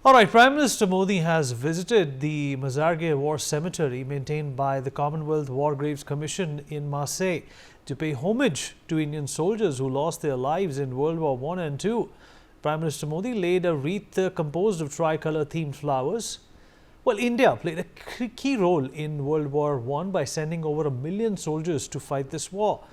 Alright, Prime Minister Modi has visited the Marseille War Cemetery maintained by the Commonwealth War Graves Commission in Marseille to pay homage to Indian soldiers who lost their lives in World War I and II. Prime Minister Modi laid a wreath composed of tricolour themed flowers. Well, India played a key role in World War I by sending over 1 million soldiers to fight this war.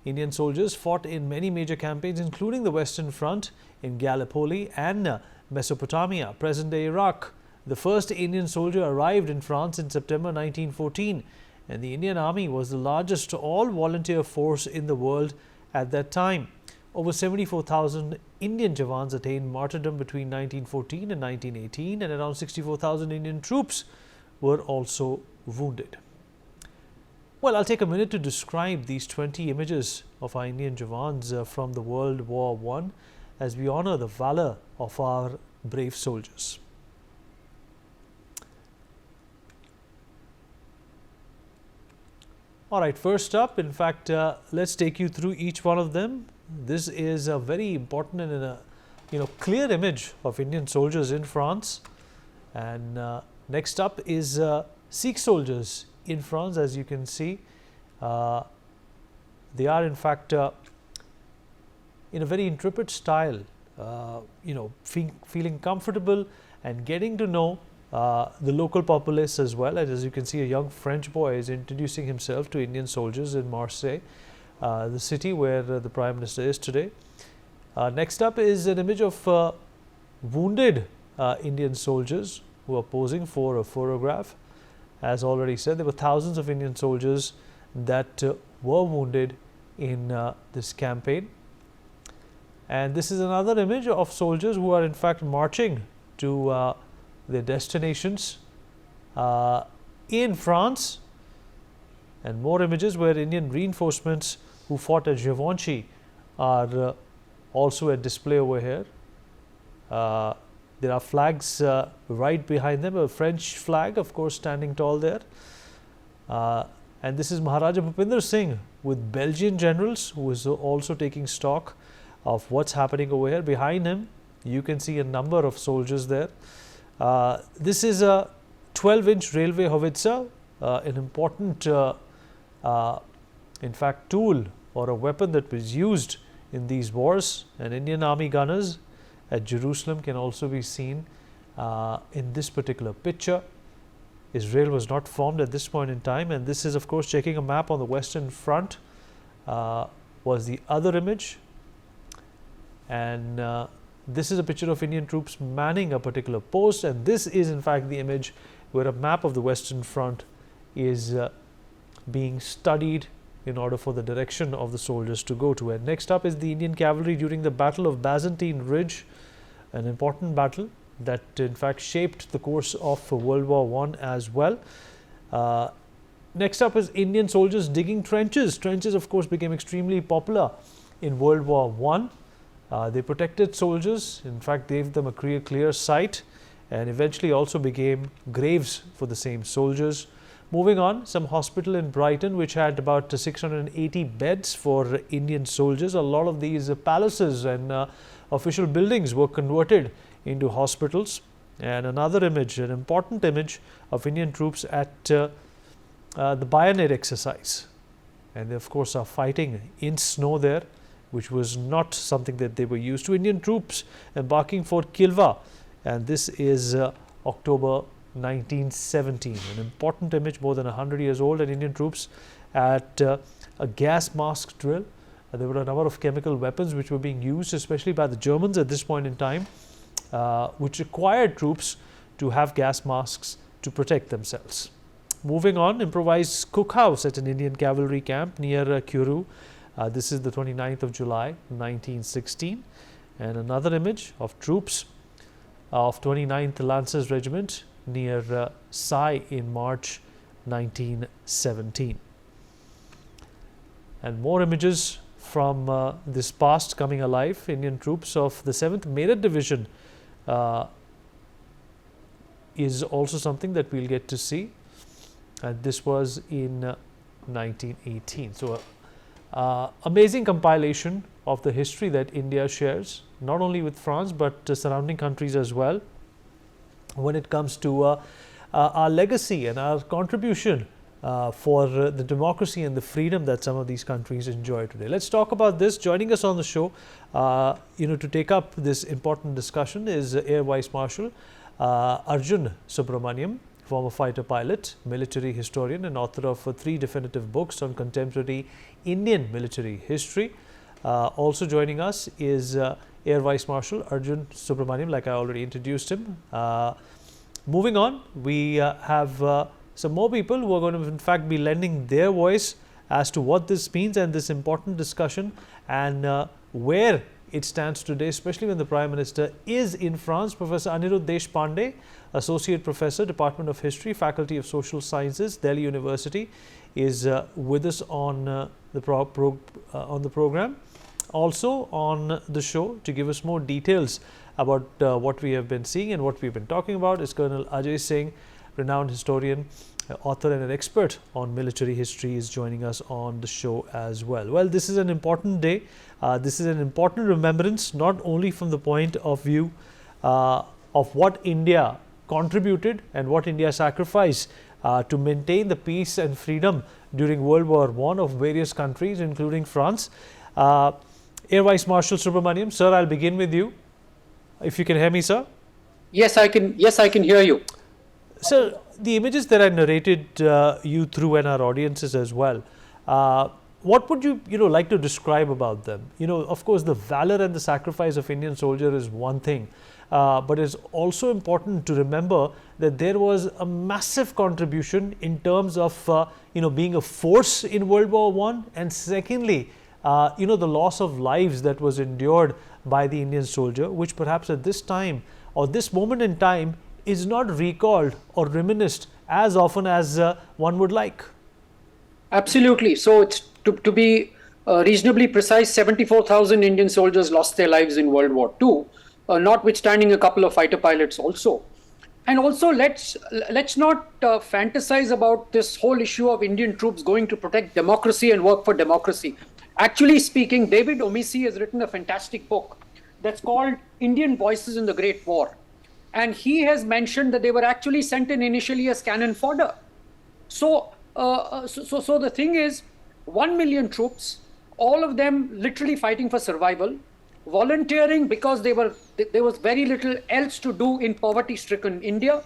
Indian soldiers fought in many major campaigns, including the Western Front in Gallipoli and Mesopotamia, present-day Iraq. The first Indian soldier arrived in France in September 1914, and the Indian Army was the largest all-volunteer force in the world at that time. Over 74,000 Indian Jawans attained martyrdom between 1914 and 1918, and around 64,000 Indian troops were also wounded. Well, I'll take a minute to describe these 20 images of our Indian Jawans from the World War I as we honor the valor of our brave soldiers. Alright, first up, in fact, let's take you through each one of them. This is a very important and a clear image of Indian soldiers in France. And next up is Sikh soldiers in France. As you can see, they are in fact in a very intrepid style, feeling comfortable and getting to know the local populace as well. And as you can see, a young French boy is introducing himself to Indian soldiers in Marseille, the city where the Prime Minister is today. Next up is an image of wounded Indian soldiers who are posing for a photograph. As already said, there were thousands of Indian soldiers that were wounded in this campaign. And this is another image of soldiers who are in fact marching to their destinations in France. And more images where Indian reinforcements who fought at Givenchy are also at display over here. There are flags right behind them, a French flag, of course, standing tall there. And this is Maharaja Bhupinder Singh with Belgian generals, who is also taking stock of what's happening over here. Behind him, you can see a number of soldiers there. This is a 12-inch railway howitzer, an important, in fact, tool or a weapon that was used in these wars. And Indian Army gunners at Jerusalem can also be seen in this particular picture. Israel was not formed at this point in time, and this is, of course, checking a map on the Western Front was the other image. And this is a picture of Indian troops manning a particular post, and this is in fact the image where a map of the Western Front is being studied in order for the direction of the soldiers to go to. And next up is the Indian cavalry during the Battle of Byzantine Ridge, an important battle that in fact shaped the course of World War I as well. Next up is Indian soldiers digging trenches. Trenches, of course, became extremely popular in World War I. They protected soldiers, in fact gave them a clear sight, and eventually also became graves for the same soldiers. Moving on, some hospital in Brighton which had about 680 beds for Indian soldiers. A lot of these palaces and official buildings were converted into hospitals. And another image, an important image of Indian troops at the bayonet exercise. And they of course are fighting in snow there, which was not something that they were used to. Indian troops embarking for Kilwa, and this is October 1917. An important image, more than 100 years old, and Indian troops at a gas mask drill. There were a number of chemical weapons which were being used, especially by the Germans at this point in time, which required troops to have gas masks to protect themselves. Moving on, improvised cookhouse at an Indian cavalry camp near Kuru. This is the 29th of July 1916, and another image of troops of 29th Lancers Regiment near Sai in March 1917. And more images from this past coming alive. Indian troops of the 7th Meerut Division is also something that we'll get to see, and this was in 1918. So amazing compilation of the history that India shares, not only with France but surrounding countries as well. when it comes to our legacy and our contribution for the democracy and the freedom that some of these countries enjoy today. Let's talk about this. Joining us on the show, to take up this important discussion is Air Vice Marshal Arjun Subramaniam, former fighter pilot, military historian and author of 3 definitive books on contemporary Indian military history. Also joining us is Air Vice Marshal Arjun Subramaniam, like I already introduced him. Moving on, we have some more people who are going to in fact be lending their voice as to what this means and this important discussion and where it stands today, especially when the Prime Minister is in France. Professor Anirudh Deshpande, Associate Professor, Department of History, Faculty of Social Sciences, Delhi University, is with us on the program. Also on the show to give us more details about what we have been seeing and what we've been talking about is Colonel Ajay Singh, renowned historian, author and an expert on military history, is joining us on the show as well. Well, this is an important day. This is an important remembrance, not only from the point of view of what India contributed and what India sacrificed to maintain the peace and freedom during World War I of various countries, including France. Air Vice Marshal Subramaniam, sir, I'll begin with you. If you can hear me, sir. Yes, I can. Yes, I can hear you. Sir, the images that I narrated you through and our audiences as well, what would you like to describe about them? Of course, the valor and the sacrifice of Indian soldier is one thing, but it's also important to remember that there was a massive contribution in terms of being a force in World War I, and secondly, the loss of lives that was endured by the Indian soldier, which perhaps at this time or this moment in time is not recalled or reminisced as often as one would like. Absolutely. So it's to be reasonably precise, 74,000 Indian soldiers lost their lives in World War II, notwithstanding a couple of fighter pilots also. And also, let's not fantasize about this whole issue of Indian troops going to protect democracy and work for democracy. Actually speaking, David Omisi has written a fantastic book that's called Indian Voices in the Great War. And he has mentioned that they were actually sent in initially as cannon fodder. So the thing is, 1 million troops, all of them literally fighting for survival, volunteering because there was very little else to do in poverty-stricken India.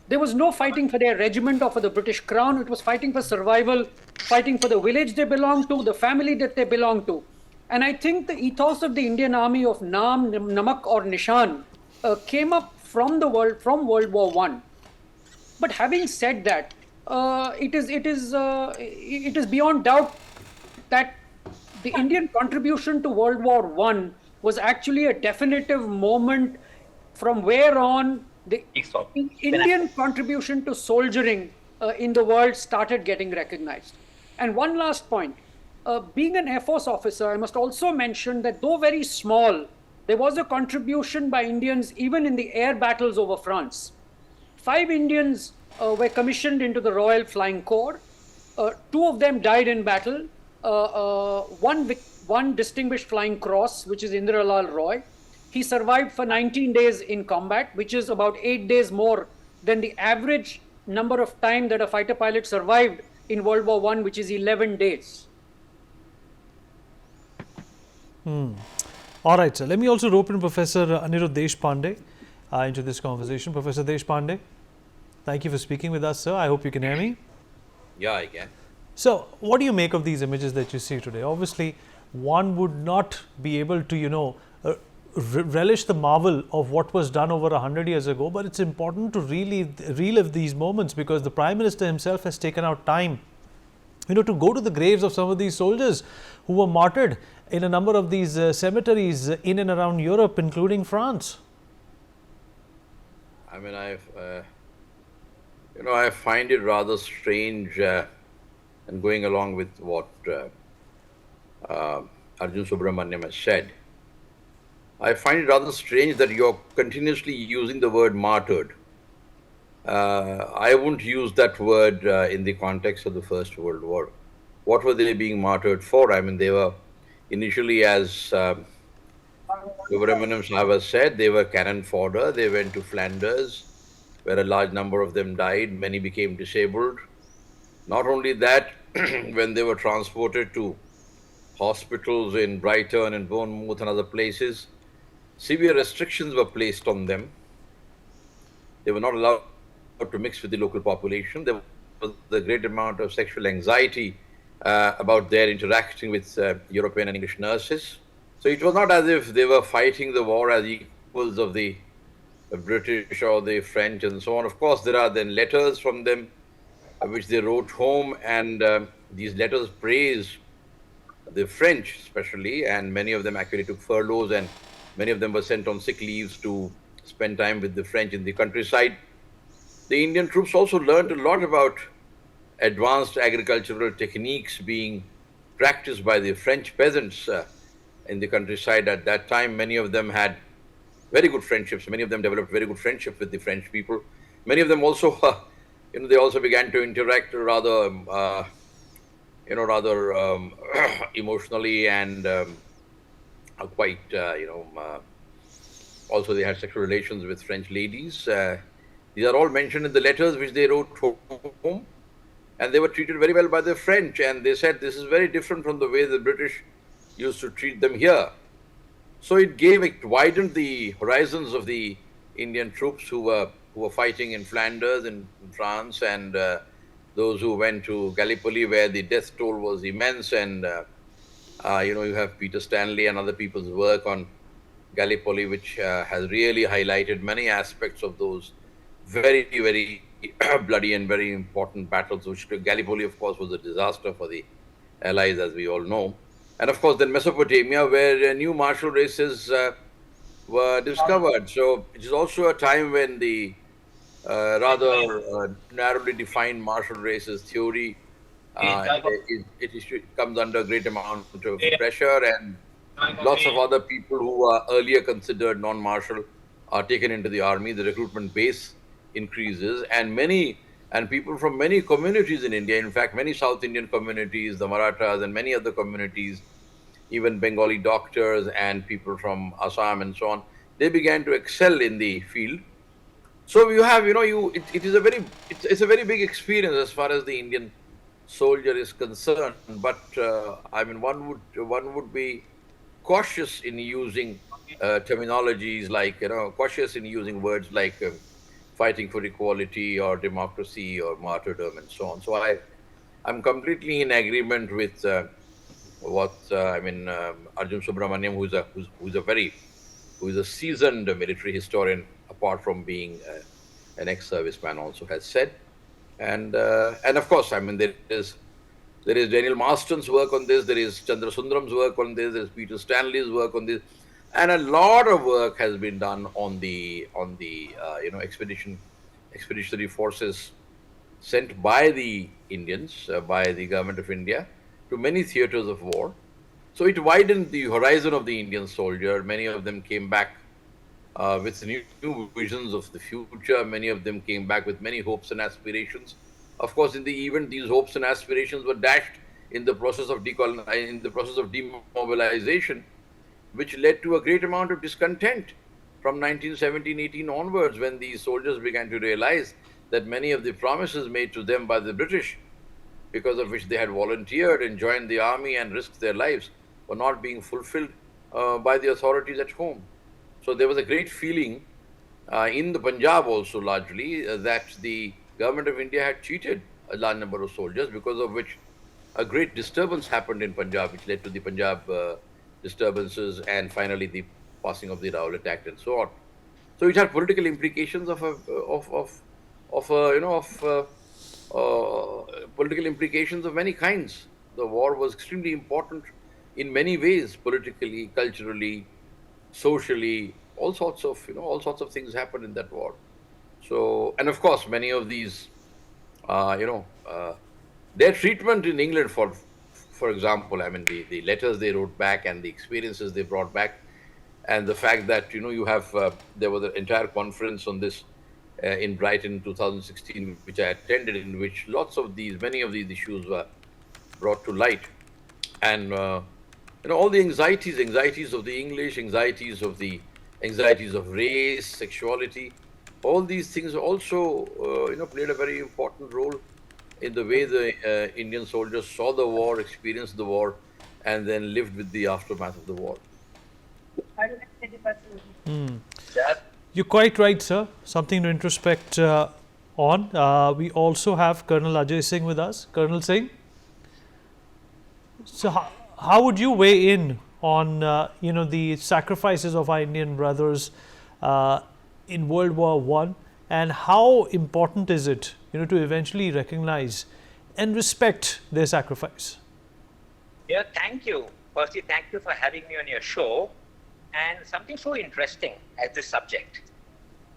There was no fighting for their regiment or for the British Crown. It was fighting for survival, fighting for the village they belonged to, the family that they belonged to. And I think the ethos of the Indian Army of Naam, Namak or Nishan came up from World War I. But having said that, it is beyond doubt that the Indian contribution to World War I was actually a definitive moment from where on the Indian contribution to soldiering in the world started getting recognized. And one last point, being an Air Force officer, I must also mention that though very small, there was a contribution by Indians even in the air battles over France. 5 Indians were commissioned into the Royal Flying Corps. 2 of them died in battle. One Distinguished Flying Cross, which is Indralal Roy. He survived for 19 days in combat, which is about 8 days more than the average number of time that a fighter pilot survived in World War I, which is 11 days. All right, sir. Let me also rope in Professor Anirudh Deshpande into this conversation. Professor Deshpande, thank you for speaking with us, sir. I hope you can hear me. Yeah, I can. So, what do you make of these images that you see today? Obviously, one would not be able to, relish the marvel of what was done over 100 years ago, but it's important to really relive these moments because the Prime Minister himself has taken out time, to go to the graves of some of these soldiers who were martyred in a number of these cemeteries in and around Europe, including France. I mean, I find it rather strange, and going along with what Arjun Subramaniam has said, I find it rather strange that you're continuously using the word martyred. I wouldn't use that word in the context of the First World War. What were they being martyred for? I mean, they were initially, as Subramaniam Sahib has said, they were cannon fodder. They went to Flanders. where a large number of them died. Many became disabled. Not only that, when they were transported to hospitals in Brighton and Bournemouth and other places, severe restrictions were placed on them. They were not allowed to mix with the local population. There was a great amount of sexual anxiety about their interacting with European and English nurses. So it was not as if they were fighting the war as equals of the British or the French and so on. Of course, there are then letters from them which they wrote home, and these letters praise the French especially, and many of them actually took furloughs, and many of them were sent on sick leaves to spend time with the French in the countryside. The Indian troops also learned a lot about advanced agricultural techniques being practiced by the French peasants in the countryside at that time. Many of them had very good friendships. Many of them developed very good friendship with the French people. Many of them also, they also began to interact rather, emotionally and quite, also they had sexual relations with French ladies. These are all mentioned in the letters which they wrote home, and they were treated very well by the French, and they said this is very different from the way the British used to treat them here. So it widened the horizons of the Indian troops who were fighting in Flanders and in France, and those who went to Gallipoli, where the death toll was immense. And you have Peter Stanley and other people's work on Gallipoli, which has really highlighted many aspects of those very, very bloody and very important battles, which Gallipoli, of course, was a disaster for the Allies, as we all know. And of course, then Mesopotamia, where new martial races were discovered. So it is also a time when the rather narrowly defined martial races theory it comes under a great amount of pressure, and lots of other people who were earlier considered non-martial are taken into the army. The recruitment base increases, and people from many communities in India, in fact, many South Indian communities, the Marathas and many other communities, even Bengali doctors and people from Assam and so on, they began to excel in the field. So you have, it's a very big experience as far as the Indian soldier is concerned. But one would be cautious in using terminologies like, cautious in using words like fighting for equality or democracy or martyrdom and so on. So I'm completely in agreement with what Arjun Subramaniam, who is a seasoned military historian, apart from being an ex-serviceman, also has said. And of course, there is Daniel Marston's work on this, there is Chandra Sundaram's work on this, there is Peter Stanley's work on this, and a lot of work has been done on the expeditionary forces sent by the Indians, by the government of India, to many theaters of war. So it widened the horizon of the Indian soldier. Many of them came back with new visions of the future. Many of them came back with many hopes and aspirations. Of course, in the event, these hopes and aspirations were dashed in the process of demobilization, which led to a great amount of discontent from 1917-18 onwards, when these soldiers began to realize that many of the promises made to them by the British, because of which they had volunteered and joined the army and risked their lives, were not being fulfilled by the authorities at home. So there was a great feeling in the Punjab also largely that the government of India had cheated a large number of soldiers, because of which a great disturbance happened in Punjab, which led to the Punjab disturbances and finally the passing of the Rowlatt Act and so on. So it had political implications political implications of many kinds. The war was extremely important in many ways, politically, culturally, socially. All sorts of things happened in that war. So, and of course, many of these, their treatment in England, for example, the letters they wrote back and the experiences they brought back, and the fact that there was an entire conference on this in Brighton in 2016, which I attended, in which many of these issues were brought to light, and all the anxieties of the English, anxieties of race, sexuality, all these things also, played a very important role in the way the Indian soldiers saw the war, experienced the war, and then lived with the aftermath of the war. You're quite right, sir. Something to introspect on. We also have Colonel Ajay Singh with us. Colonel Singh, so how would you weigh in on the sacrifices of our Indian brothers in World War I, and how important is it to eventually recognize and respect their sacrifice? Yeah, thank you. Firstly, thank you for having me on your show. And something so interesting as this subject.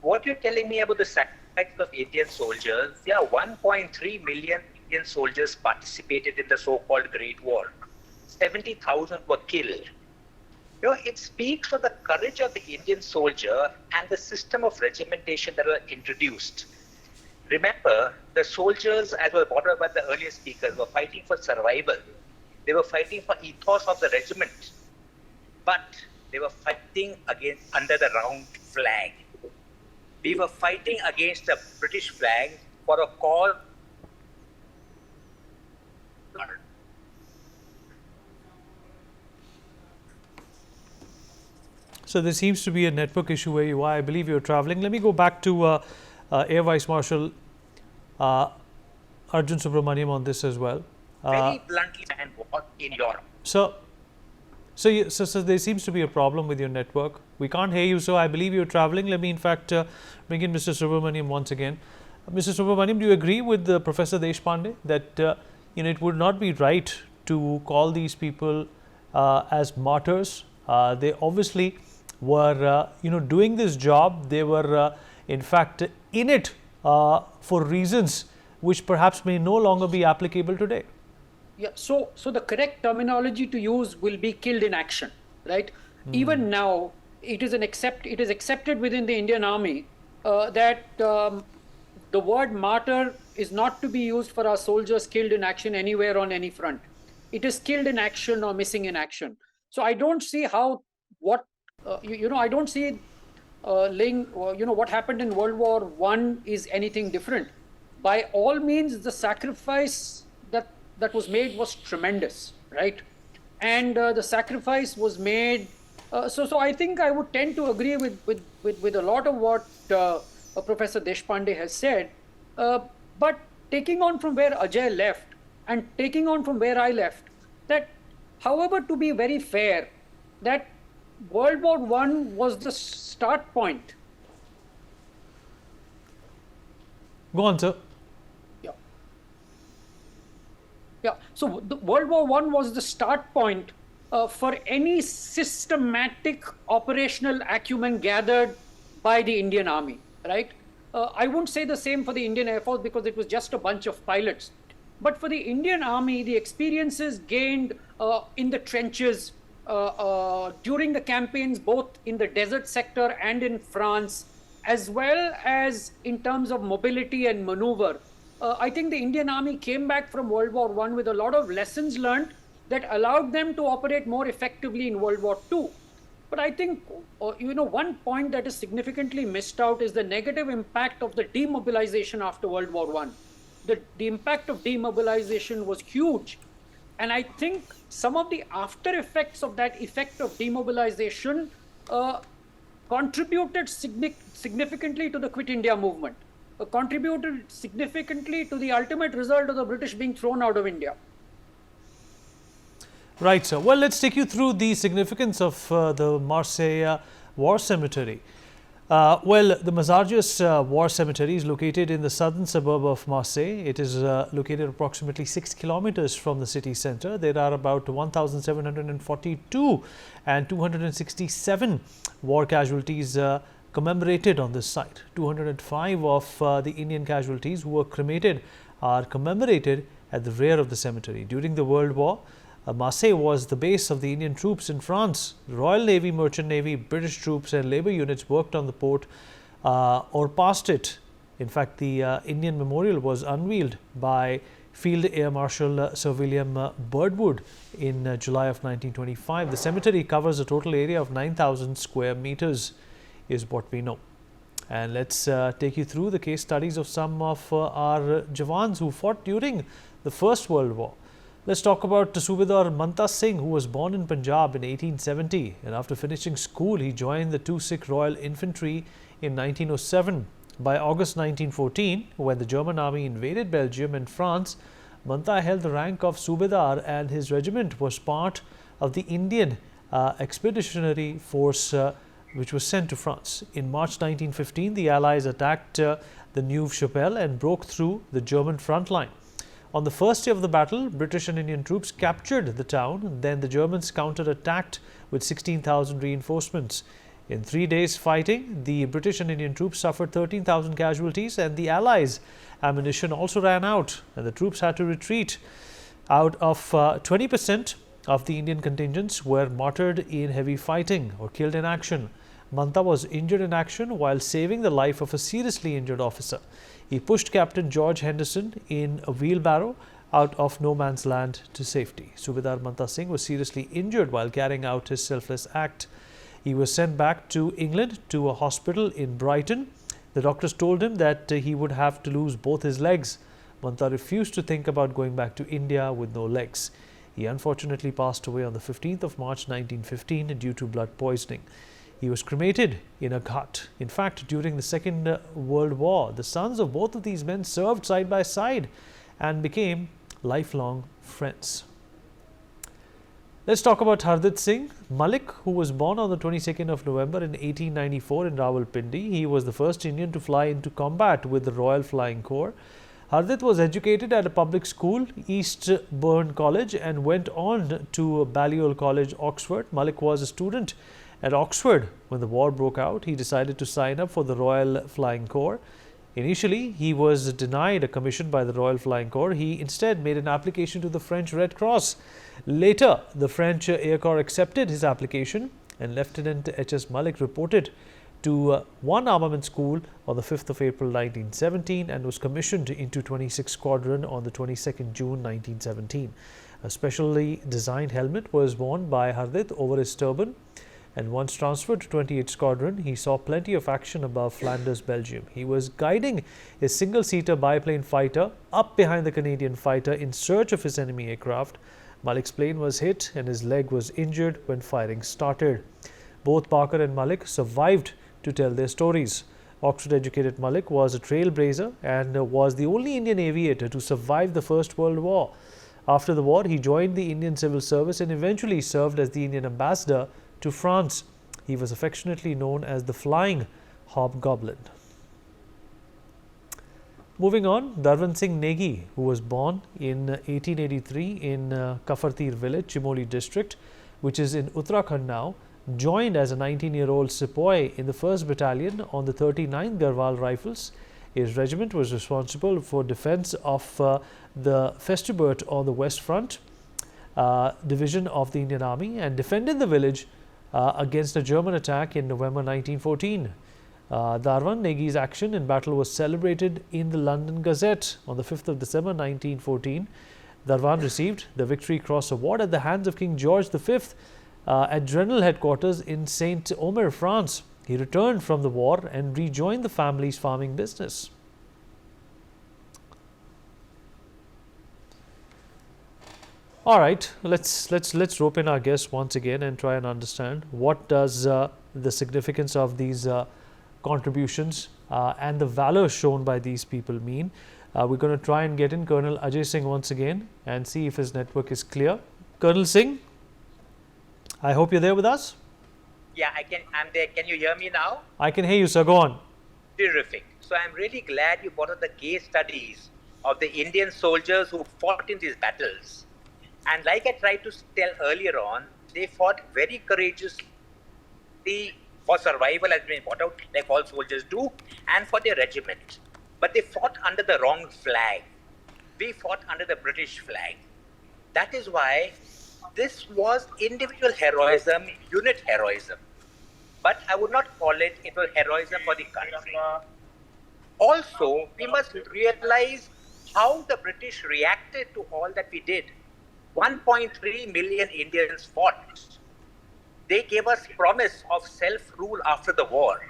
What you're telling me about the sacrifice of Indian soldiers, 1.3 million Indian soldiers participated in the so-called Great War. 70,000 were killed. It speaks of the courage of the Indian soldier and the system of regimentation that were introduced. Remember, the soldiers, as was brought up by the earlier speakers, were fighting for survival. They were fighting for ethos of the regiment. But they were fighting under the round flag. We were fighting against the British flag for a cause. So there seems to be a network issue where you are. I believe you're traveling. Let me go back to Air Vice Marshal Arjun Subramaniam on this as well. Very bluntly, and war in Europe. So there seems to be a problem with your network. We can't hear you, so I believe you're traveling. Let me, in fact, bring in Mr. Subramaniam once again. Mr. Subramaniam, do you agree with Professor Deshpande that it would not be right to call these people as martyrs? They obviously were, doing this job. They were, in fact, in it for reasons which perhaps may no longer be applicable today. Yeah, so the correct terminology to use will be killed in action, right? Even now, it is accepted within the Indian Army that the word martyr is not to be used for our soldiers killed in action anywhere on any front. It is killed in action or missing in action. So I don't see how I don't see what happened in World War I is anything different. By all means, the sacrifice that was made was tremendous, right? And the sacrifice was made. So I think I would tend to agree with a lot of what Professor Deshpande has said. But taking on from where Ajay left and taking on from where I left, that, however, to be very fair, that World War I was the start point. Go on, sir. Yeah. So the World War I was the start point for any systematic operational acumen gathered by the Indian Army, right? I won't say the same for the Indian Air Force because it was just a bunch of pilots. But for the Indian Army, the experiences gained in the trenches during the campaigns, both in the desert sector and in France, as well as in terms of mobility and maneuver. I think the Indian Army came back from World War I with a lot of lessons learned that allowed them to operate more effectively in World War II. But I think, one point that is significantly missed out is the negative impact of the demobilization after World War I. The impact of demobilization was huge. And I think some of the after effects of that effect of demobilization contributed significantly to the Quit India movement. Contributed significantly to the ultimate result of the British being thrown out of India. Right, sir. Well, let's take you through the significance of the Marseille War Cemetery. The Marseille War Cemetery is located in the southern suburb of Marseille. It is located approximately 6 kilometers from the city centre. There are about 1,742 and 267 war casualties commemorated on this site. 205 of the Indian casualties who were cremated are commemorated at the rear of the cemetery. During the World War, Marseille was the base of the Indian troops in France. Royal Navy, Merchant Navy, British troops and labour units worked on the port or past it. In fact, the Indian memorial was unveiled by Field Air Marshal Sir William Birdwood in July of 1925. The cemetery covers a total area of 9,000 square meters, is what we know. And let's take you through the case studies of some of our Jawans who fought during the First World War. Let's talk about Subedar Manta Singh, who was born in Punjab in 1870, and after finishing school he joined the 2 Sikh Royal Infantry in 1907. By August 1914, when the German army invaded Belgium and France, Manta held the rank of Subedar, and his regiment was part of the Indian Expeditionary Force which was sent to France. In March 1915, the Allies attacked the Neuve-Chapelle and broke through the German front line. On the first day of the battle, British and Indian troops captured the town. Then the Germans counter-attacked with 16,000 reinforcements. In 3 days fighting, the British and Indian troops suffered 13,000 casualties, and the Allies' ammunition also ran out, and the troops had to retreat. Out of 20% of the Indian contingents were martyred in heavy fighting or killed in action. Manta was injured in action while saving the life of a seriously injured officer. He pushed Captain George Henderson in a wheelbarrow out of no man's land to safety. Subedar Manta Singh was seriously injured while carrying out his selfless act. He was sent back to England to a hospital in Brighton. The doctors told him that he would have to lose both his legs. Manta refused to think about going back to India with no legs. He unfortunately passed away on the 15th of March 1915 due to blood poisoning. He was cremated in a ghat. In fact, during the Second World War, the sons of both of these men served side by side and became lifelong friends. Let's talk about Hardit Singh Malik, who was born on the 22nd of November in 1894 in Rawalpindi. He was the first Indian to fly into combat with the Royal Flying Corps. Hardit was educated at a public school, Eastbourne College, and went on to Balliol College, Oxford. Malik was a student at Oxford when the war broke out. He decided to sign up for the Royal Flying Corps. Initially, he was denied a commission by the Royal Flying Corps. He instead made an application to the French Red Cross. Later, the French Air Corps accepted his application, and Lieutenant H.S. Malik reported to one armament school on the 5th of April 1917 and was commissioned into 26th Squadron on the 22nd June 1917. A specially designed helmet was worn by Hardit over his turban, and once transferred to 28th Squadron, he saw plenty of action above Flanders, Belgium. He was guiding a single-seater biplane fighter up behind the Canadian fighter in search of his enemy aircraft. Malik's plane was hit and his leg was injured when firing started. Both Parker and Malik survived to tell their stories. Oxford-educated Malik was a trailblazer and was the only Indian aviator to survive the First World War. After the war, he joined the Indian Civil Service and eventually served as the Indian ambassador to France. He was affectionately known as the Flying Hobgoblin. Moving on, Darwan Singh Negi, who was born in 1883 in Kafartir village, Chimoli district, which is in Uttarakhand now, joined as a 19-year-old sepoy in the 1st Battalion on the 39th Garhwal Rifles. His regiment was responsible for defense of the Festubert on the West Front division of the Indian Army and defended the village against a German attack in November 1914. Darwan Negi's action in battle was celebrated in the London Gazette on the 5th of December 1914. Darwan received the Victory Cross Award at the hands of King George V at General Headquarters in Saint-Omer, France. He returned from the war and rejoined the family's farming business. All right, let's rope in our guests once again and try and understand what does the significance of these contributions and the valor shown by these people mean. We're going to try and get in Colonel Ajay Singh once again and see if his network is clear. Colonel Singh, I hope you're there with us. Yeah, I'm there. Can you hear me now? I can hear you, sir. Go on. Terrific. So I'm really glad you brought up the case studies of the Indian soldiers who fought in these battles. And like I tried to tell earlier on, they fought very courageously for survival, as been brought out, like all soldiers do, and for their regiment. But they fought under the wrong flag. We fought under the British flag. That is why this was individual heroism, unit heroism. But I would not call it was heroism for the country. Also, we must realize how the British reacted to all that we did. 1.3 million Indians fought. They gave us promise of self-rule after the war.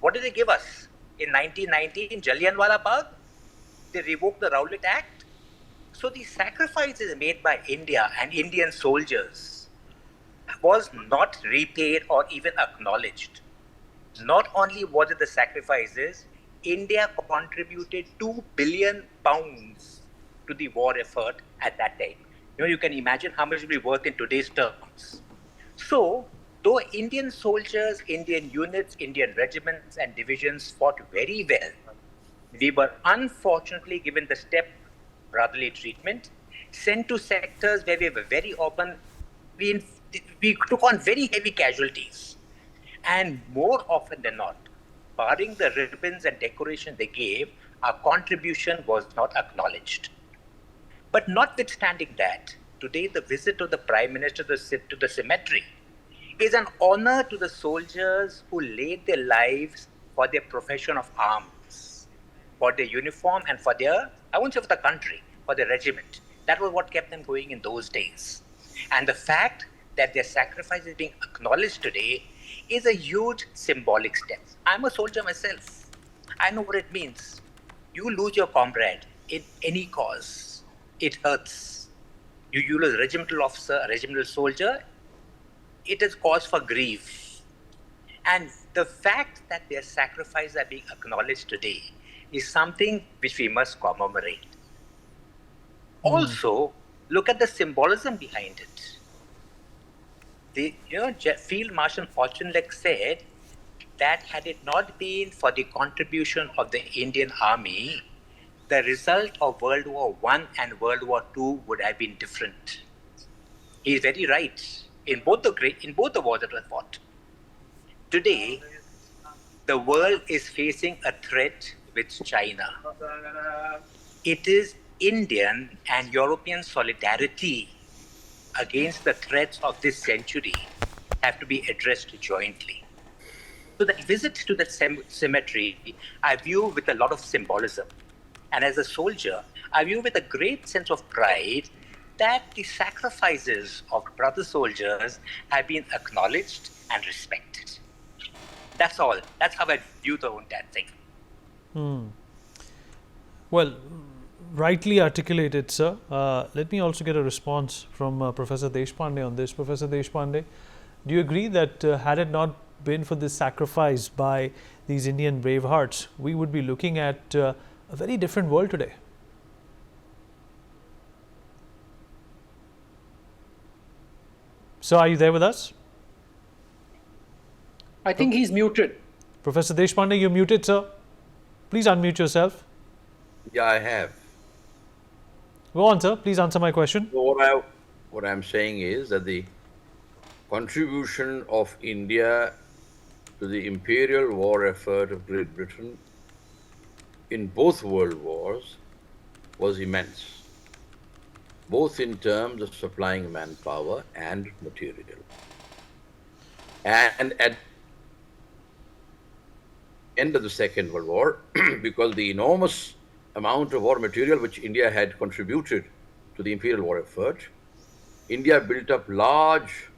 What did they give us? In 1919, in Jallianwala Bagh, they revoked the Rowlatt Act. So the sacrifices made by India and Indian soldiers was not repaid or even acknowledged. Not only was it the sacrifices, India contributed 2 billion pounds to the war effort at that time. You can imagine how much it will be worth in today's terms. So, though Indian soldiers, Indian units, Indian regiments and divisions fought very well, we were unfortunately given the step brotherly treatment, sent to sectors where we were very often, we took on very heavy casualties. And more often than not, barring the ribbons and decoration they gave, our contribution was not acknowledged. But notwithstanding that, today the visit of the Prime Minister to the cemetery is an honor to the soldiers who laid their lives for their profession of arms, for their uniform and for their, I won't say for the country, for their regiment. That was what kept them going in those days. And the fact that their sacrifice is being acknowledged today is a huge symbolic step. I'm a soldier myself. I know what it means. You lose your comrade in any cause, it hurts. You lose a regimental officer, a regimental soldier, it is cause for grief. And the fact that their sacrifices are being acknowledged today is something which we must commemorate. Also, look at the symbolism behind it. Field Marshal Auchinleck said that had it not been for the contribution of the Indian Army, the result of World War I and World War II would have been different. He is very right. In both the wars that were fought. Today, the world is facing a threat with China. It is Indian and European solidarity against the threats of this century have to be addressed jointly. So that visit to the cemetery, I view with a lot of symbolism. And as a soldier, I view with a great sense of pride that the sacrifices of brother soldiers have been acknowledged and respected. That's all. That's how I view the entire thing. Well, rightly articulated, sir. Let me also get a response from Professor Deshpande on this. Professor Deshpande, do you agree that had it not been for this sacrifice by these Indian bravehearts, we would be looking at a very different world today? So, are you there with us? I think he's muted. Professor Deshpande, you're muted, sir. Please unmute yourself. Yeah, I have. Go on, sir. Please answer my question. So what I'm saying is that the contribution of India to the imperial war effort of Great Britain in both world wars was immense, both in terms of supplying manpower and material. And at the end of the Second World War, because the enormous amount of war material which India had contributed to the imperial war effort, India built up large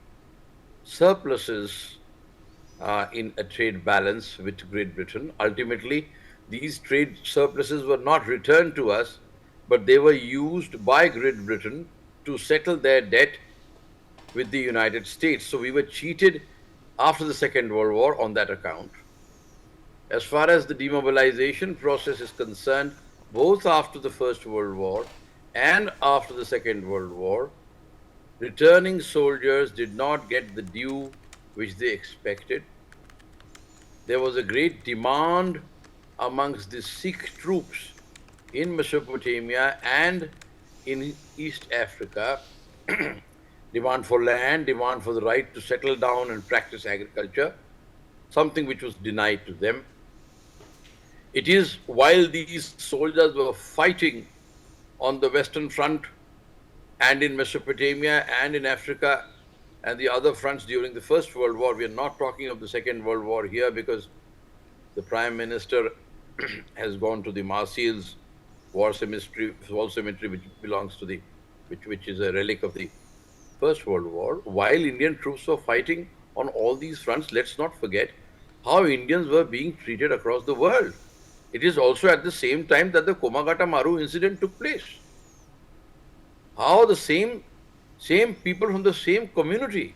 surpluses in a trade balance with Great Britain. Ultimately, these trade surpluses were not returned to us, but they were used by Great Britain to settle their debt with the United States. So we were cheated after the Second World War on that account. As far as the demobilization process is concerned, both after the First World War and after the Second World War, returning soldiers did not get the due which they expected. There was a great demand amongst the Sikh troops in Mesopotamia and in East Africa, demand for land, demand for the right to settle down and practice agriculture, something which was denied to them. It is while these soldiers were fighting on the Western Front and in Mesopotamia and in Africa and the other fronts during the First World War, we are not talking of the Second World War here because the Prime Minister has gone to the Marseille War Cemetery, which belongs to the, which is a relic of the First World War. While Indian troops were fighting on all these fronts, let's not forget how Indians were being treated across the world. It is also at the same time that the Komagata Maru incident took place. How the same people from the same community.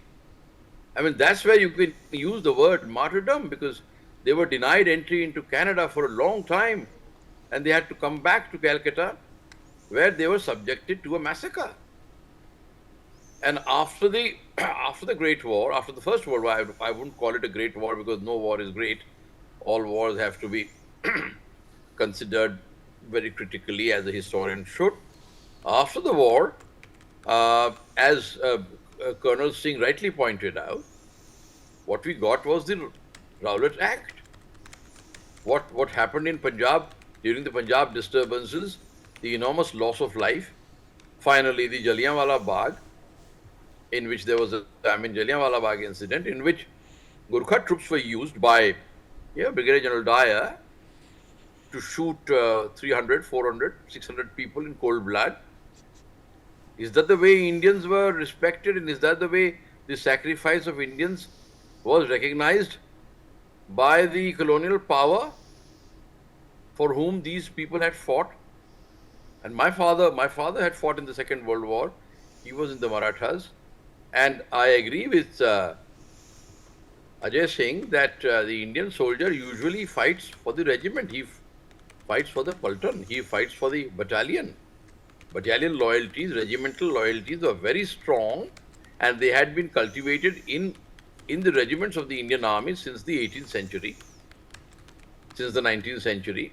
I mean, that's where you can use the word martyrdom, because they were denied entry into Canada for a long time and they had to come back to Calcutta, where they were subjected to a massacre. And after the Great War, after the First World War, I wouldn't call it a Great War because no war is great. All wars have to be considered very critically, as a historian should. After the war, as Colonel Singh rightly pointed out, what we got was the Rowlatt Act. What happened in Punjab during the Punjab disturbances, the enormous loss of life, finally the Jallianwala Bagh, in which there was Jallianwala Bagh incident, in which Gurkha troops were used by Brigadier General Dyer to shoot 300, 400, 600 people in cold blood. Is that the way Indians were respected, and is that the way the sacrifice of Indians was recognized by the colonial power for whom these people had fought? And my father had fought in the Second World War. He was in the Marathas. And I agree with Ajay Singh that the Indian soldier usually fights for the regiment. He fights for the Paltan. He fights for the battalion. Battalion loyalties, regimental loyalties were very strong, and they had been cultivated in the regiments of the Indian Army since the 18th century, since the 19th century.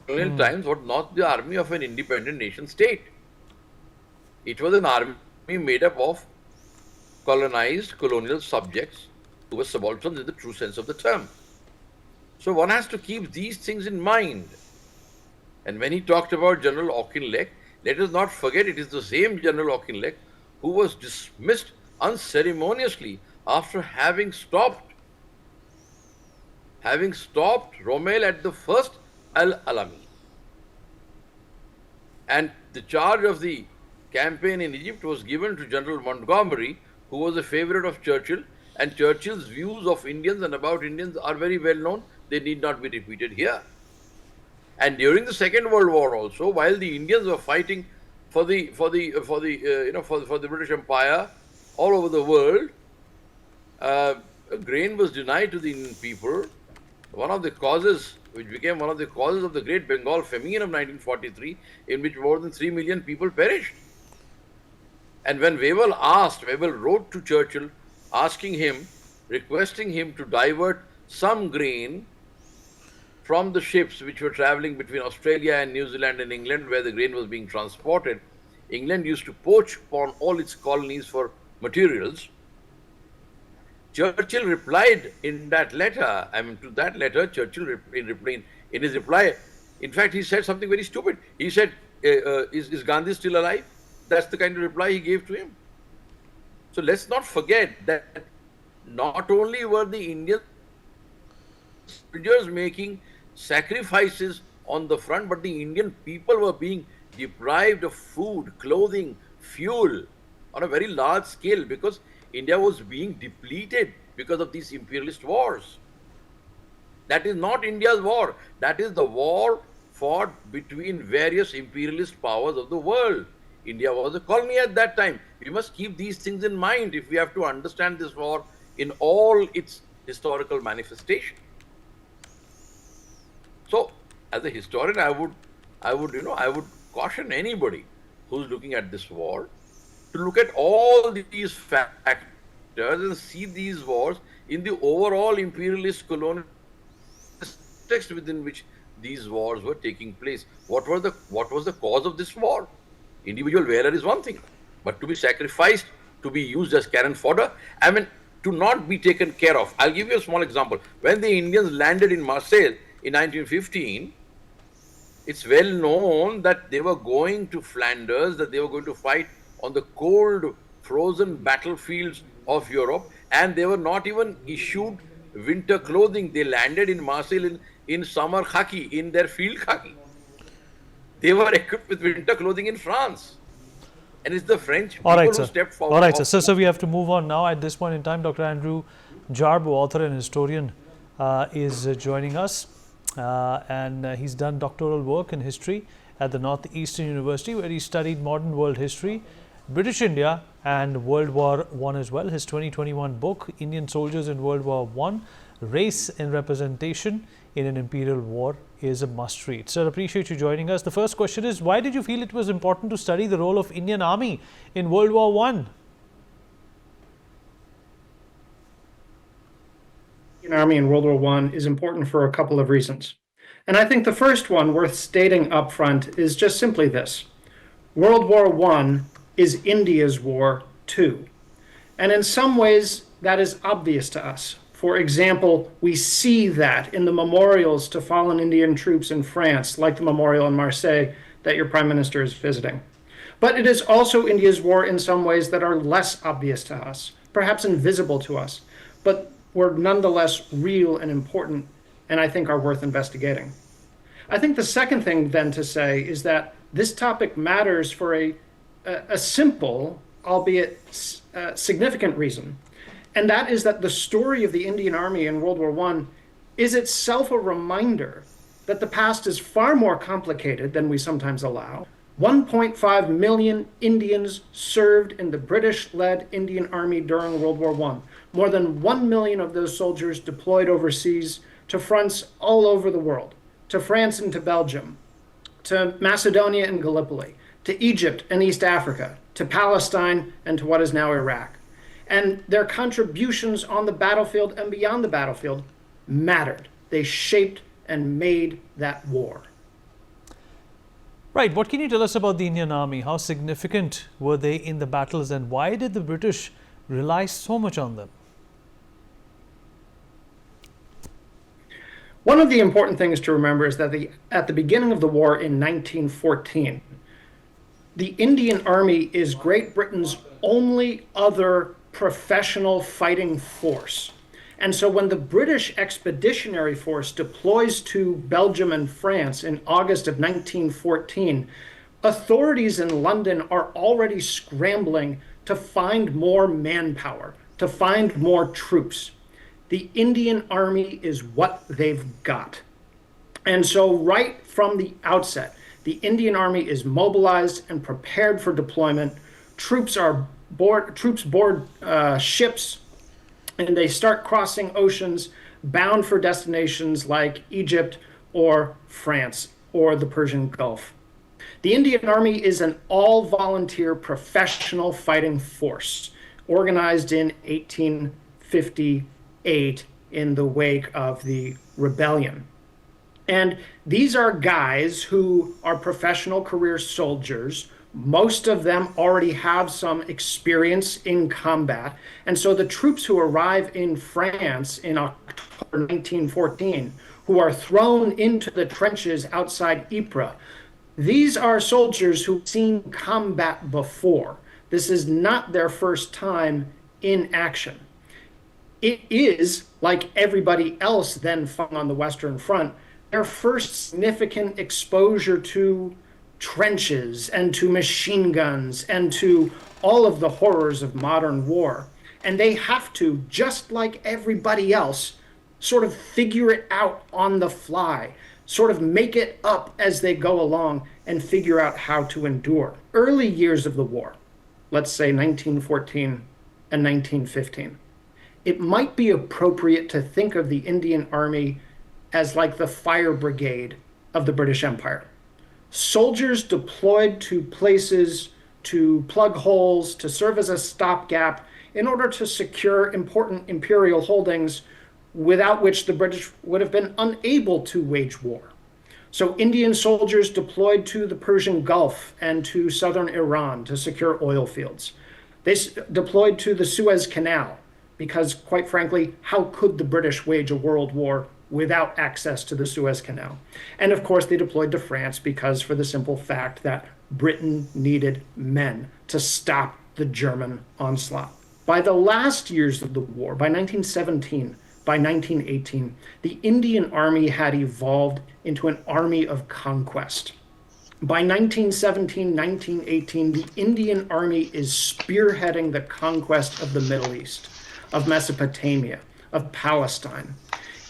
Colonial times was not the army of an independent nation state. It was an army made up of colonized colonial subjects who were subalterns in the true sense of the term. So one has to keep these things in mind. And when he talked about General Auchinleck, let us not forget it is the same General Auchinleck who was dismissed unceremoniously after having stopped Rommel at the first Al Alami. And the charge of the campaign in Egypt was given to General Montgomery, who was a favorite of Churchill, and Churchill's views of Indians and about Indians are very well known. They need not be repeated here. And during the Second World War also, while the Indians were fighting for the British Empire all over the world, grain was denied to the Indian people. One of the causes, which became one of the causes of the Great Bengal Famine of 1943, in which more than 3 million people perished. And when Wavell wrote to Churchill, requesting him to divert some grain from the ships which were traveling between Australia and New Zealand and England, where the grain was being transported. England used to poach upon all its colonies for materials. Churchill replied in that letter, Churchill in his reply, in fact, he said something very stupid. He said, is Gandhi still alive? That's the kind of reply he gave to him. So let's not forget that not only were the Indian soldiers making sacrifices on the front, but the Indian people were being deprived of food, clothing, fuel on a very large scale, because India was being depleted because of these imperialist wars. That is not India's war. That is the war fought between various imperialist powers of the world. India was a colony at that time. We must keep these things in mind if we have to understand this war in all its historical manifestation. So, as a historian, I would caution anybody who's looking at this war to look at all these factors and see these wars in the overall imperialist colonial context within which these wars were taking place. What was the cause of this war? Individual valor is one thing, but to be sacrificed, to be used as cannon fodder, to not be taken care of. I'll give you a small example. When the Indians landed in Marseille in 1915, it's well known that they were going to Flanders, that they were going to fight on the cold, frozen battlefields of Europe, and they were not even issued winter clothing. They landed in Marseille in summer khaki, in their field khaki. They were equipped with winter clothing in France. And it's the French All people right, who sir. stepped forward. All right, sir. So we have to move on now. At this point in time, Dr. Andrew Jarbo, author and historian, is joining us. And he's done doctoral work in history at the Northeastern University, where he studied modern world history, British India, and World War I as well. His 2021 book, Indian Soldiers in World War I, Race and Representation in an Imperial War, is a must read. Sir, appreciate you joining us. The first question is, why did you feel it was important to study the role of Indian Army in World War I? Indian Army in World War I is important for a couple of reasons. And I think the first one worth stating up front is just simply this. World War I is India's war too. And in some ways, that is obvious to us. For example, we see that in the memorials to fallen Indian troops in France, like the memorial in Marseille that your Prime Minister is visiting. But it is also India's war in some ways that are less obvious to us, perhaps invisible to us, but were nonetheless real and important, and I think are worth investigating. I think the second thing then to say is that this topic matters for a simple, albeit significant reason. And that is that the story of the Indian Army in World War I is itself a reminder that the past is far more complicated than we sometimes allow. 1.5 million Indians served in the British-led Indian Army during World War I. More than 1 million of those soldiers deployed overseas to fronts all over the world, to France and to Belgium, to Macedonia and Gallipoli, to Egypt and East Africa, to Palestine and to what is now Iraq. And their contributions on the battlefield and beyond the battlefield mattered. They shaped and made that war. Right. What can you tell us about the Indian Army? How significant were they in the battles, and why did the British rely so much on them? One of the important things to remember is that at the beginning of the war in 1914, the Indian Army is Great Britain's only other professional fighting force. And so when the British Expeditionary Force deploys to Belgium and France in August of 1914, authorities in London are already scrambling to find more manpower, to find more troops. The Indian Army is what they've got. And so right from the outset, the Indian Army is mobilized and prepared for deployment. Troops board ships, and they start crossing oceans bound for destinations like Egypt or France or the Persian Gulf. The Indian Army is an all-volunteer professional fighting force organized in 1858 in the wake of the rebellion. And these are guys who are professional career soldiers. Most of them already have some experience in combat. And so the troops who arrive in France in October 1914, who are thrown into the trenches outside Ypres, these are soldiers who've seen combat before. This is not their first time in action. It is, like everybody else then fought on the Western Front, their first significant exposure to trenches and to machine guns and to all of the horrors of modern war. And they have to, just like everybody else, sort of figure it out on the fly, sort of make it up as they go along and figure out how to endure. Early years of the war, let's say 1914 and 1915, it might be appropriate to think of the Indian Army as like the fire brigade of the British Empire. Soldiers deployed to places to plug holes, to serve as a stopgap in order to secure important imperial holdings without which the British would have been unable to wage war. So Indian soldiers deployed to the Persian Gulf and to southern Iran to secure oil fields. They deployed to the Suez Canal because, quite frankly, how could the British wage a world war without access to the Suez Canal? And of course, they deployed to France because for the simple fact that Britain needed men to stop the German onslaught. By the last years of the war, by 1917, by 1918, the Indian Army had evolved into an army of conquest. By 1917, 1918, the Indian Army is spearheading the conquest of the Middle East, of Mesopotamia, of Palestine.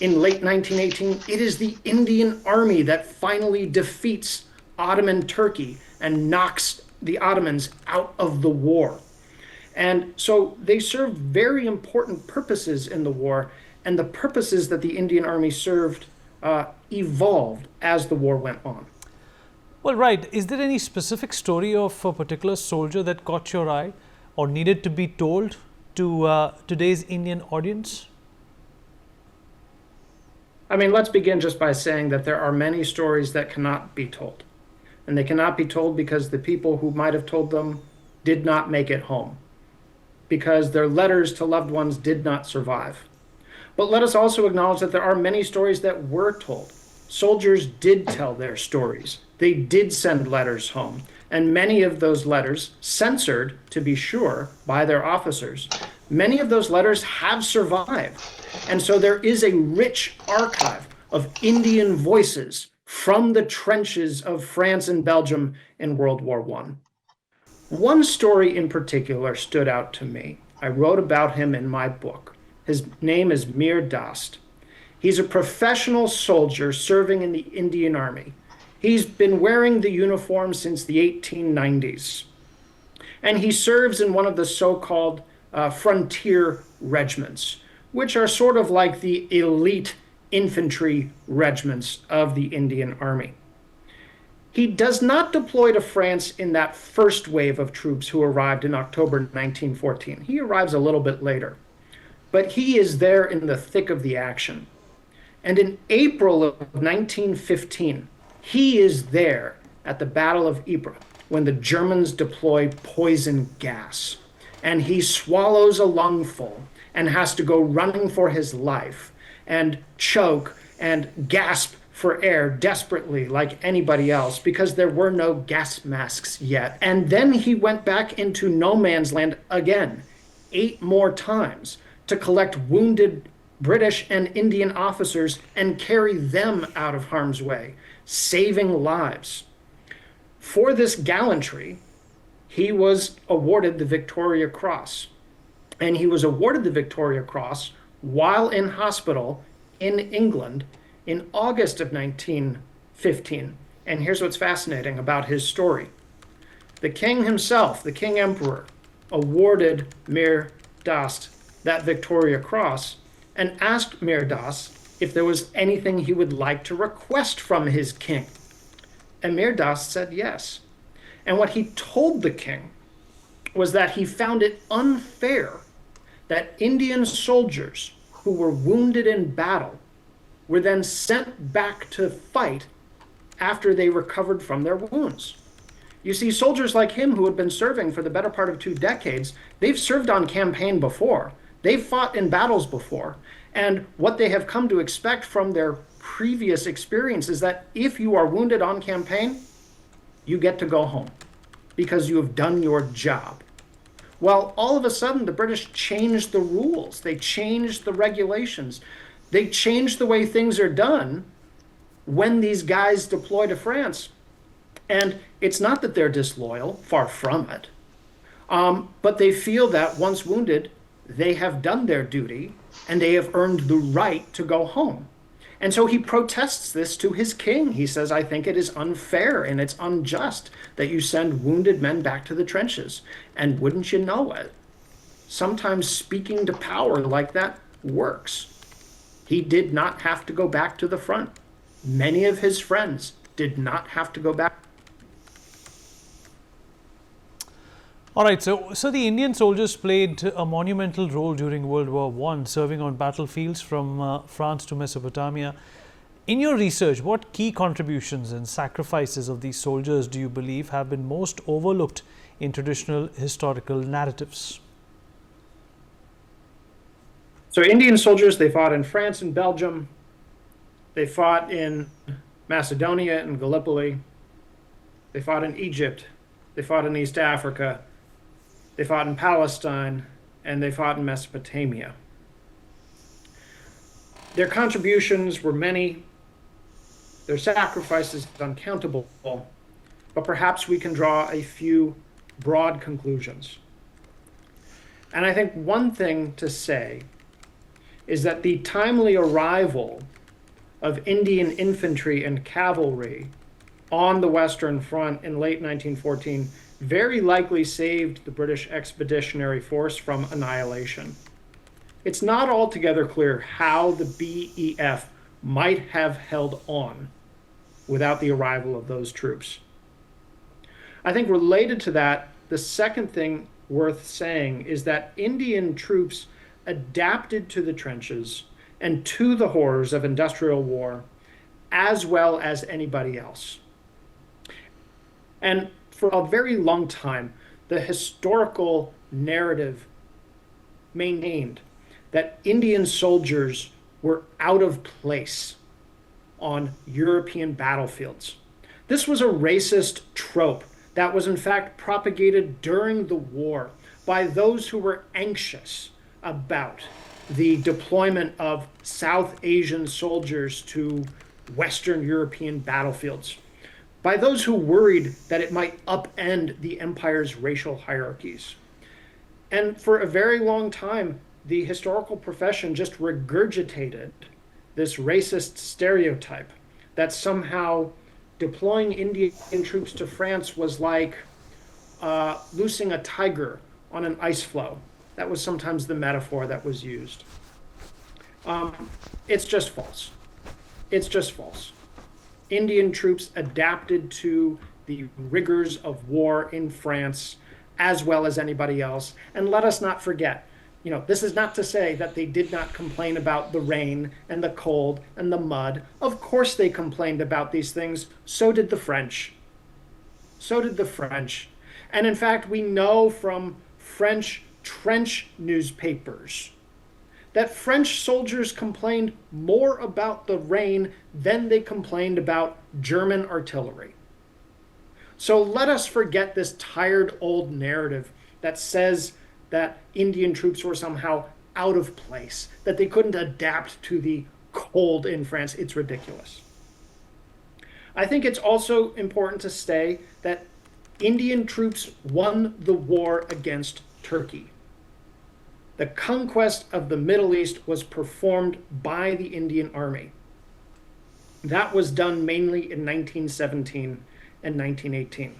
In late 1918, it is the Indian Army that finally defeats Ottoman Turkey and knocks the Ottomans out of the war. And so they served very important purposes in the war, and the purposes that the Indian Army served evolved as the war went on. Well, right. Is there any specific story of a particular soldier that caught your eye or needed to be told to today's Indian audience? I mean, let's begin just by saying that there are many stories that cannot be told. And they cannot be told because the people who might have told them did not make it home, because their letters to loved ones did not survive. But let us also acknowledge that there are many stories that were told. Soldiers did tell their stories. They did send letters home. And many of those letters, censored to be sure by their officers, many of those letters have survived. And so there is a rich archive of Indian voices from the trenches of France and Belgium in World War I. One story in particular stood out to me. I wrote about him in my book. His name is Mir Dast. He's a professional soldier serving in the Indian Army. He's been wearing the uniform since the 1890s. And he serves in one of the so-called frontier regiments, which are sort of like the elite infantry regiments of the Indian Army. He does not deploy to France in that first wave of troops who arrived in October 1914. He arrives a little bit later. But he is there in the thick of the action. And in April of 1915, he is there at the Battle of Ypres when the Germans deploy poison gas. And he swallows a lungful and has to go running for his life and choke and gasp for air desperately like anybody else because there were no gas masks yet. And then he went back into no man's land again, 8 more times, to collect wounded British and Indian officers and carry them out of harm's way, saving lives. For this gallantry, he was awarded the Victoria Cross. And he was awarded the Victoria Cross while in hospital in England in August of 1915. And here's what's fascinating about his story. The king himself, the king emperor, awarded Mir Dast that Victoria Cross and asked Mir Dast if there was anything he would like to request from his king. And Mir Dast said yes. And what he told the king was that he found it unfair that Indian soldiers who were wounded in battle were then sent back to fight after they recovered from their wounds. You see, soldiers like him who had been serving for the better part of 2 decades, they've served on campaign before. They've fought in battles before. And what they have come to expect from their previous experience is that if you are wounded on campaign, you get to go home because you have done your job. Well, all of a sudden, the British changed the rules. They changed the regulations. They changed the way things are done when these guys deploy to France. And it's not that they're disloyal, far from it. But they feel that once wounded, they have done their duty and they have earned the right to go home. And so he protests this to his king. He says, I think it is unfair and it's unjust that you send wounded men back to the trenches. And wouldn't you know it? Sometimes speaking to power like that works. He did not have to go back to the front. Many of his friends did not have to go back. All right, so the Indian soldiers played a monumental role during World War I, serving on battlefields from France to Mesopotamia. In your research, what key contributions and sacrifices of these soldiers do you believe have been most overlooked in traditional historical narratives? So Indian soldiers, they fought in France and Belgium. They fought in Macedonia and Gallipoli. They fought in Egypt. They fought in East Africa. They fought in Palestine, and they fought in Mesopotamia. Their contributions were many. Their sacrifices uncountable. but perhaps we can draw a few broad conclusions. And I think one thing to say is that the timely arrival of Indian infantry and cavalry on the Western Front in late 1914 very likely saved the British Expeditionary Force from annihilation. It's not altogether clear how the BEF might have held on without the arrival of those troops. I think related to that, the second thing worth saying is that Indian troops adapted to the trenches and to the horrors of industrial war as well as anybody else. And for a very long time, the historical narrative maintained that Indian soldiers were out of place on European battlefields. This was a racist trope that was in fact propagated during the war by those who were anxious about the deployment of South Asian soldiers to Western European battlefields, by those who worried that it might upend the empire's racial hierarchies. And for a very long time, the historical profession just regurgitated this racist stereotype that somehow deploying Indian troops to France was like loosing a tiger on an ice floe. That was sometimes the metaphor that was used. It's just false. It's just false. Indian troops adapted to the rigors of war in France as well as anybody else. And let us not forget, this is not to say that they did not complain about the rain and the cold and the mud. Of course they complained about these things. So did the French. So did the French. And in fact, we know from French trench newspapers that French soldiers complained more about the rain than they complained about German artillery. So let us forget this tired old narrative that says that Indian troops were somehow out of place, that they couldn't adapt to the cold in France. It's ridiculous. I think it's also important to say that Indian troops won the war against Turkey. The conquest of the Middle East was performed by the Indian Army. That was done mainly in 1917 and 1918.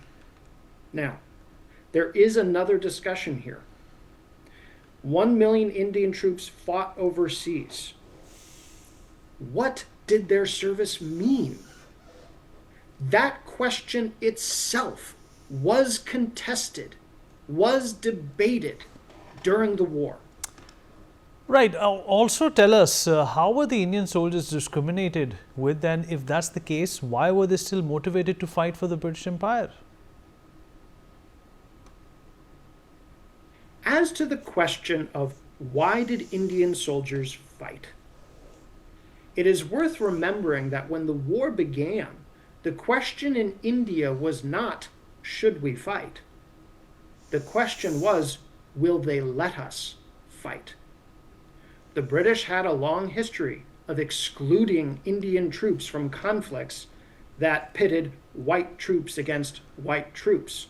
Now, there is another discussion here. 1 million Indian troops fought overseas. What did their service mean? That question itself was contested, was debated during the war. Right. Also tell us, how were the Indian soldiers discriminated with, and if that's the case, why were they still motivated to fight for the British Empire? As to the question of why did Indian soldiers fight, it is worth remembering that when the war began, the question in India was not, should we fight? The question was, will they let us fight? The British had a long history of excluding Indian troops from conflicts that pitted white troops against white troops.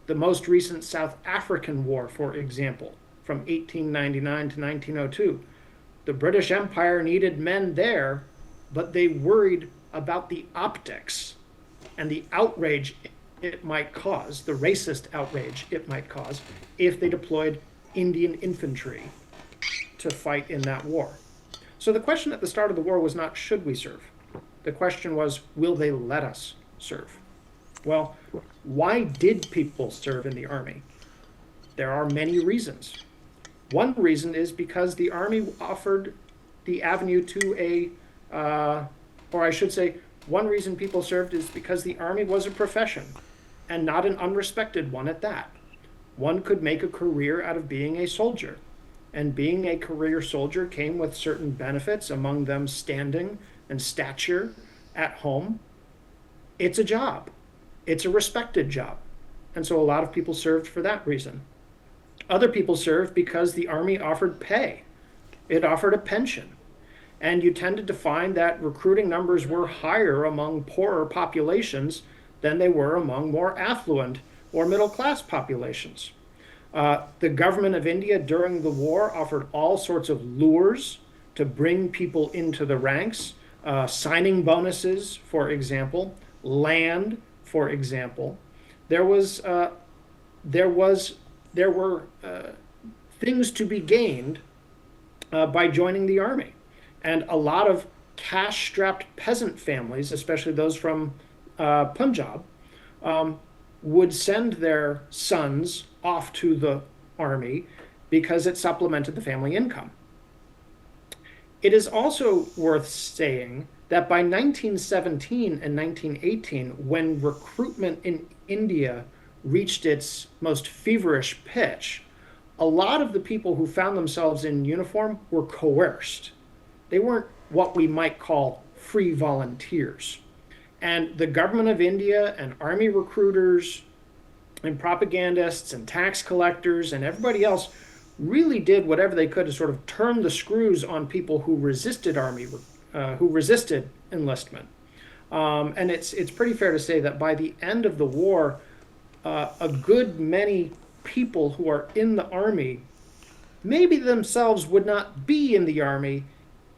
The most recent South African War, for example, from 1899 to 1902. The British Empire needed men there, but they worried about the optics and the outrage it might cause, the racist outrage it might cause, if they deployed Indian infantry to fight in that war. So the question at the start of the war was not, should we serve? The question was, will they let us serve? Well, why did people serve in the army? There are many reasons. One reason is because the army offered the avenue to one reason people served is because the army was a profession, and not an unrespected one at that. One could make a career out of being a soldier, and being a career soldier came with certain benefits, among them standing and stature at home. It's a job. It's a respected job. And so a lot of people served for that reason. Other people served because the army offered pay. It offered a pension. And you tended to find that recruiting numbers were higher among poorer populations than they were among more affluent or middle-class populations. The government of India during the war offered all sorts of lures to bring people into the ranks, signing bonuses, for example, land, for example. There were things to be gained by joining the army, and a lot of cash-strapped peasant families, especially those from Punjab, would send their sons off to the army because it supplemented the family income. It is also worth saying that by 1917 and 1918, when recruitment in India reached its most feverish pitch, a lot of the people who found themselves in uniform were coerced. They weren't what we might call free volunteers. And the government of India and army recruiters and propagandists and tax collectors and everybody else really did whatever they could to sort of turn the screws on people who resisted who resisted enlistment. And it's pretty fair to say that by the end of the war, a good many people who are in the army maybe themselves would not be in the army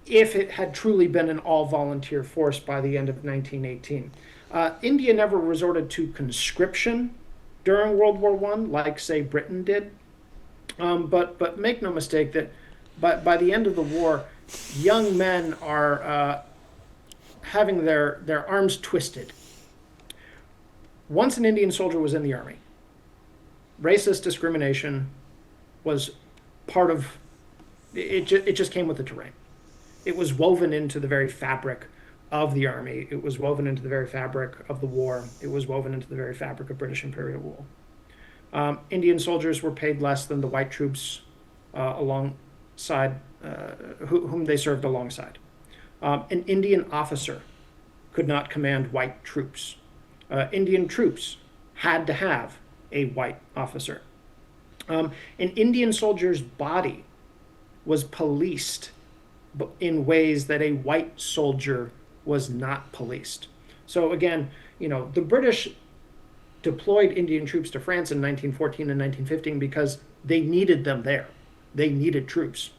if it had truly been an all-volunteer force by the end of 1918. India never resorted to conscription during World War I, like, say, Britain did. But make no mistake that by the end of the war, young men are having their arms twisted. Once an Indian soldier was in the army, racist discrimination was part of it. It just came with the terrain. It was woven into the very fabric of the army. It was woven into the very fabric of the war. It was woven into the very fabric of British imperial rule. Indian soldiers were paid less than the white troops alongside, whom they served alongside. An Indian officer could not command white troops. Indian troops had to have a white officer. An Indian soldier's body was policed in ways that a white soldier was not policed. So again, the British deployed Indian troops to France in 1914 and 1915 because they needed them there. They needed troops.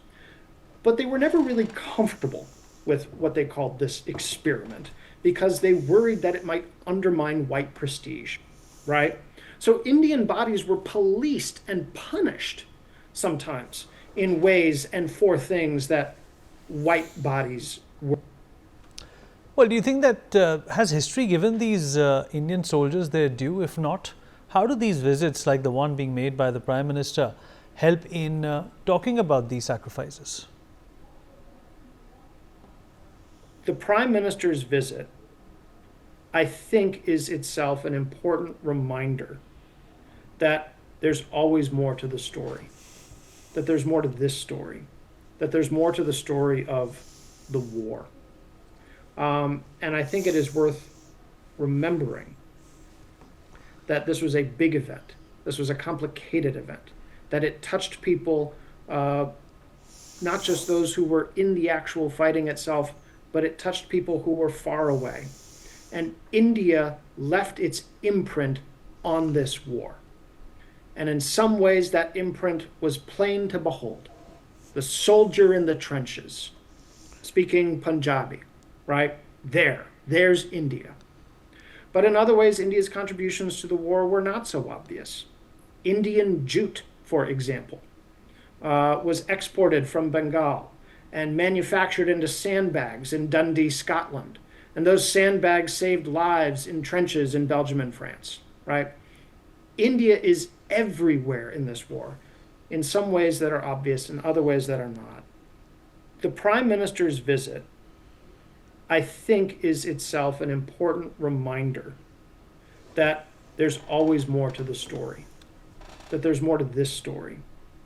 But they were never really comfortable with what they called this experiment because they worried that it might undermine white prestige, right? So Indian bodies were policed and punished sometimes in ways and for things that white bodies were. Well, do you think that has history given these Indian soldiers their due? If not, how do these visits, like the one being made by the Prime Minister, help in talking about these sacrifices? The Prime Minister's visit, I think, is itself an important reminder that there's always more to the story, that there's more to this story, that there's more to the story of the war. And I think it is worth remembering that this was a big event. This was a complicated event, that it touched people, not just those who were in the actual fighting itself, but it touched people who were far away. And India left its imprint on this war. And in some ways, that imprint was plain to behold. The soldier in the trenches, speaking Punjabi, right? There's India. But in other ways, India's contributions to the war were not so obvious. Indian jute, for example, was exported from Bengal and manufactured into sandbags in Dundee, Scotland. And those sandbags saved lives in trenches in Belgium and France, right? India is everywhere in this war, in some ways that are obvious, in other ways that are not. The Prime Minister's visit, I think, is itself an important reminder that there's always more to the story, that there's more to this story,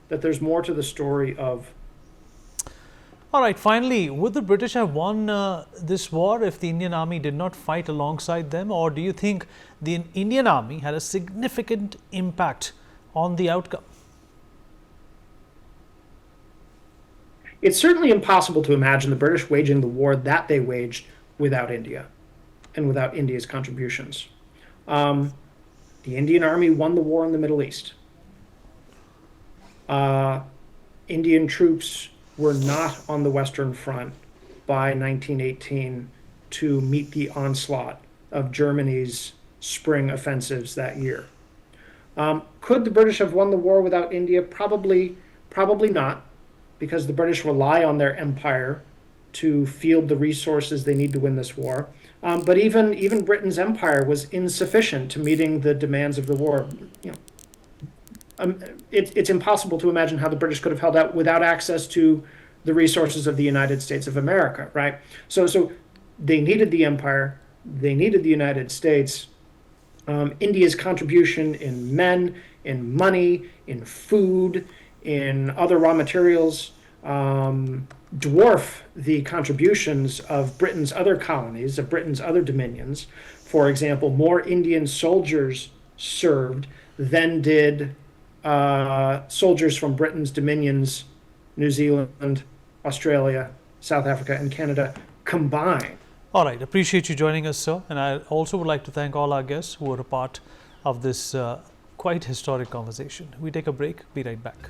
that there's more to the story of. All right, finally, would the British have won this war if the Indian Army did not fight alongside them? Or do you think the Indian Army had a significant impact on the outcome? It's certainly impossible to imagine the British waging the war that they waged without India and without India's contributions. The Indian Army won the war in the Middle East. Indian troops were not on the Western Front by 1918 to meet the onslaught of Germany's spring offensives that year. Could the British have won the war without India? Probably not, because the British rely on their empire to field the resources they need to win this war. But even Britain's empire was insufficient to meeting the demands of the war. It's impossible to imagine how the British could have held out without access to the resources of the United States of America, right? So they needed the empire, they needed the United States. India's contribution in men, in money, in food, in other raw materials dwarf the contributions of Britain's other colonies, of Britain's other dominions. For example, more Indian soldiers served than did soldiers from Britain's dominions, New Zealand, Australia, South Africa, and Canada combined. All right, appreciate you joining us, sir. And I also would like to thank all our guests who were a part of this quite historic conversation. We take a break, be right back.